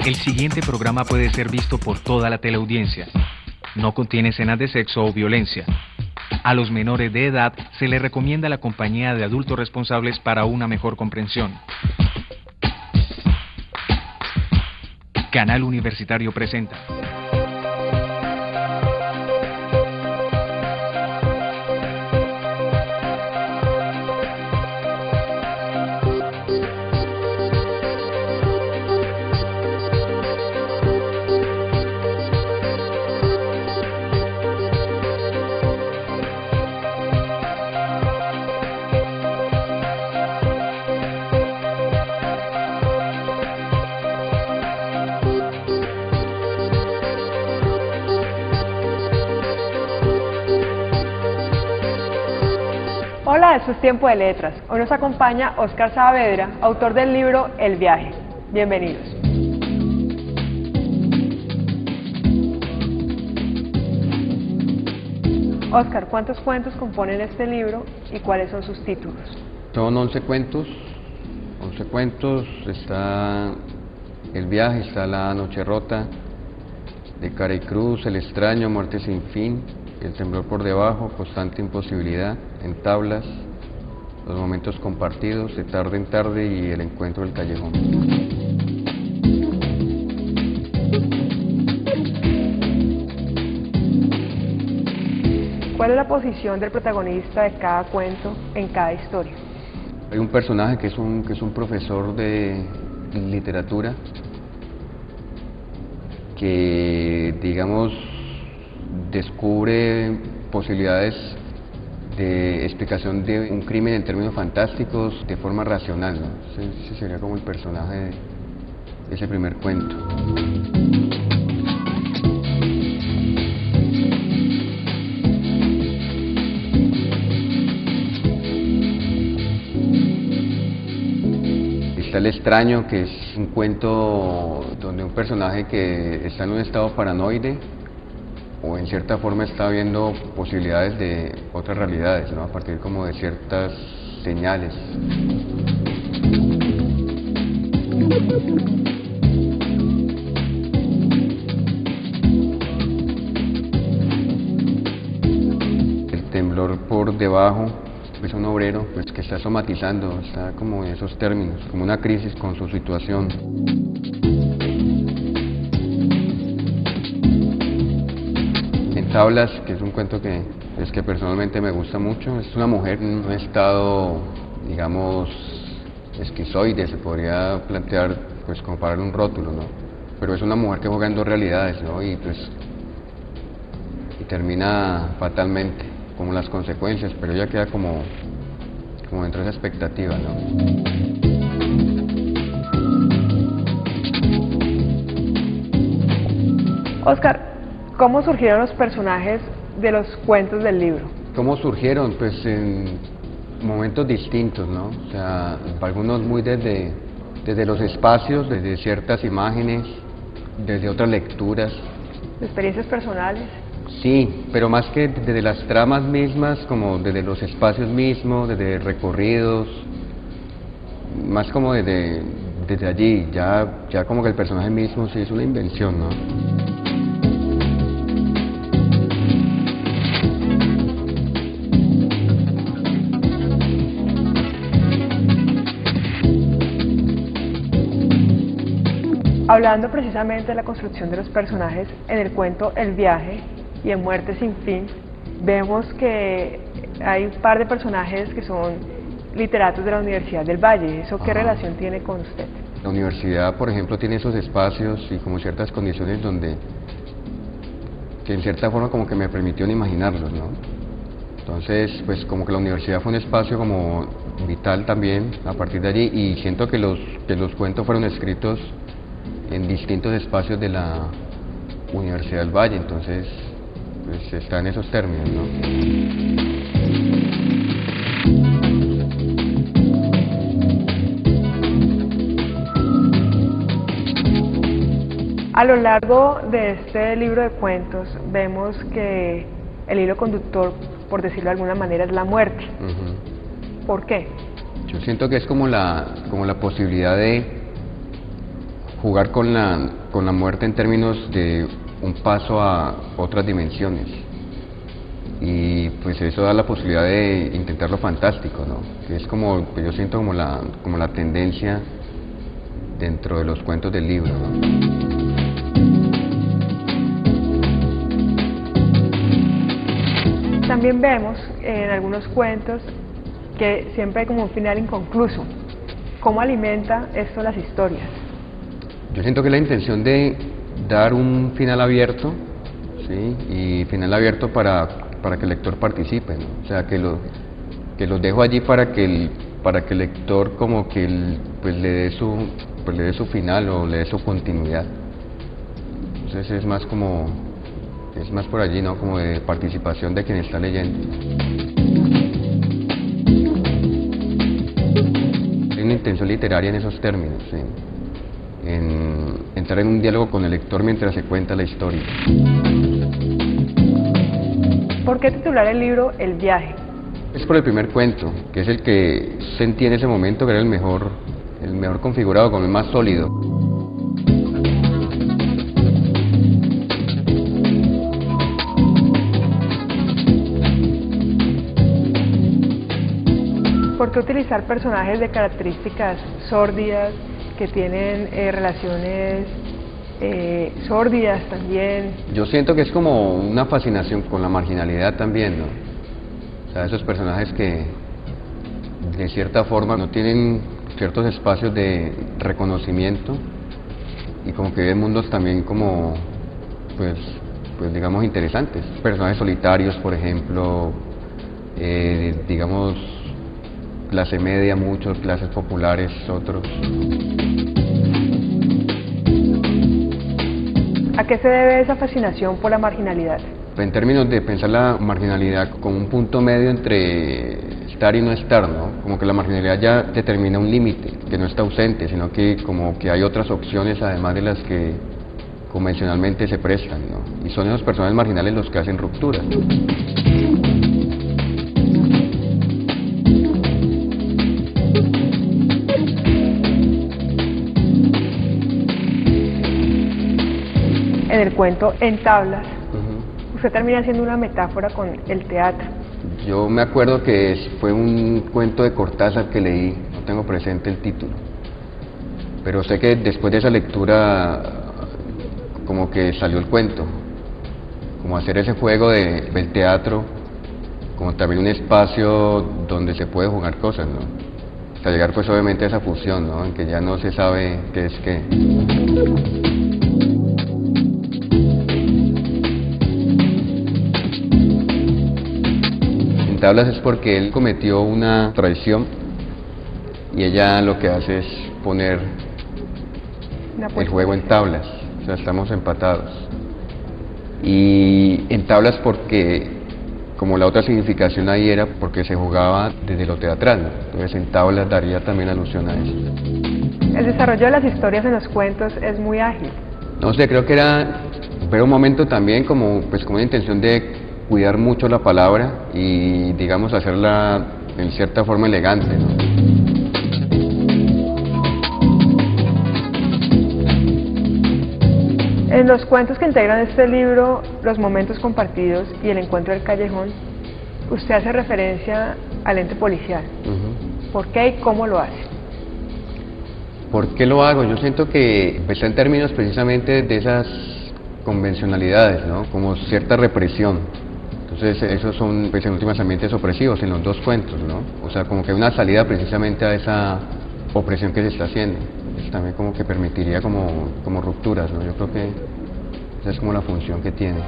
El siguiente programa puede ser visto por toda la teleaudiencia. No contiene escenas de sexo o violencia. A los menores de edad se les recomienda la compañía de adultos responsables para una mejor comprensión. Canal Universitario presenta. Hola, esto es Tiempo de Letras. Hoy nos acompaña Óscar Saavedra, autor del libro El viaje. Bienvenidos. Óscar, ¿cuántos cuentos componen este libro y cuáles son sus títulos? Son 11 cuentos. 11 cuentos. Está El viaje, está La noche rota, De cara y cruz, El extraño, Muerte sin fin, El temblor por debajo, Constante imposibilidad, En tablas, Los momentos compartidos, De tarde en tarde y El encuentro del callejón. ¿Cuál es la posición del protagonista de cada cuento en cada historia? Hay un personaje que es un profesor de literatura que, digamos, descubre posibilidades de explicación de un crimen en términos fantásticos de forma racional, ¿no? Ese sería como el personaje de ese primer cuento. Está El extraño, que es un cuento donde un personaje que está en un estado paranoide o en cierta forma está viendo posibilidades de otras realidades, ¿no? A partir como de ciertas señales. El temblor por debajo es un obrero pues, que está somatizando, está como en esos términos, como una crisis con su situación. En tablas, que es un cuento que personalmente me gusta mucho, es una mujer en un estado, digamos, esquizoide, se podría plantear, pues comparar un rótulo, ¿no? Pero es una mujer que juega en dos realidades, ¿no? Y termina fatalmente, como las consecuencias, pero ella queda como dentro de esa expectativa, ¿no? Óscar, ¿cómo surgieron los personajes de los cuentos del libro? ¿Cómo surgieron? Pues en momentos distintos, ¿no? O sea, algunos muy desde los espacios, desde ciertas imágenes, desde otras lecturas. ¿Experiencias personales? Sí, pero más que desde las tramas mismas, como desde los espacios mismos, desde recorridos, más como desde allí, ya como que el personaje mismo sí es una invención, ¿no? Hablando precisamente de la construcción de los personajes, en el cuento El viaje y en Muerte sin fin, vemos que hay un par de personajes que son literatos de la Universidad del Valle. ¿Eso qué relación tiene con usted? La universidad, por ejemplo, tiene esos espacios y como ciertas condiciones que en cierta forma como que me permitieron imaginarlos, ¿no? Entonces, pues como que la universidad fue un espacio como vital también a partir de allí, y siento que los cuentos fueron escritos en distintos espacios de la Universidad del Valle, entonces pues está en esos términos, ¿no? A lo largo de este libro de cuentos vemos que el hilo conductor, por decirlo de alguna manera, es la muerte. ¿Por qué? Yo siento que es como la posibilidad de jugar con la muerte en términos de un paso a otras dimensiones. Y pues eso da la posibilidad de intentar lo fantástico, ¿no? Que es como, pues yo siento como la tendencia dentro de los cuentos del libro, ¿no? También vemos en algunos cuentos que siempre hay como un final inconcluso. ¿Cómo alimenta esto las historias? Yo siento que la intención de dar un final abierto, ¿sí? Y final abierto para que el lector participe, ¿no? O sea, que los dejo allí para que el lector como que pues le dé su final o le dé su continuidad. Entonces es más por allí, ¿no? Como de participación de quien está leyendo. Hay una intención literaria en esos términos, ¿sí? En entrar en un diálogo con el lector mientras se cuenta la historia. ¿Por qué titular el libro El viaje? Es por el primer cuento, que es el que sentí en ese momento que era el mejor configurado, como el más sólido. ¿Por qué utilizar personajes de características sórdidas, que tienen relaciones sórdidas también? Yo siento que es como una fascinación con la marginalidad también, ¿no? O sea, esos personajes que de cierta forma no tienen ciertos espacios de reconocimiento y como que viven mundos también como, pues digamos, interesantes. Personajes solitarios, por ejemplo, digamos, clase media, muchos, clases populares, otros. ¿A qué se debe esa fascinación por la marginalidad? En términos de pensar la marginalidad como un punto medio entre estar y no estar, ¿no? Como que la marginalidad ya determina un límite, que no está ausente, sino que como que hay otras opciones además de las que convencionalmente se prestan, ¿no? Y son esos personajes marginales los que hacen rupturas. En el cuento En tablas, usted termina haciendo una metáfora con el teatro. Yo me acuerdo que fue un cuento de Cortázar que leí, no tengo presente el título, pero sé que después de esa lectura como que salió el cuento, como hacer ese juego del teatro, como también un espacio donde se puede jugar cosas, ¿no? Hasta llegar pues obviamente a esa fusión, ¿no? En que ya no se sabe qué es qué. Tablas es porque él cometió una traición y ella lo que hace es poner el juego en tablas, o sea, estamos empatados. Y en tablas porque, como la otra significación ahí era porque se jugaba desde lo teatral, ¿no? Entonces en tablas daría también alusión a eso. El desarrollo de las historias en los cuentos es muy ágil. No sé, creo que era un momento también como una intención de cuidar mucho la palabra y, digamos, hacerla en cierta forma elegante, ¿no? En los cuentos que integran este libro, los momentos compartidos y el encuentro del callejón, usted hace referencia al ente policial. ¿Por qué y cómo lo hace? ¿Por qué lo hago? Yo siento que está en términos precisamente de esas convencionalidades, ¿no? Como cierta represión. Entonces esos son pues en últimas ambientes opresivos en los dos cuentos, ¿no? O sea, como que una salida precisamente a esa opresión que se está haciendo. Eso también como que permitiría como rupturas, ¿no? Yo creo que esa es como la función que tiene.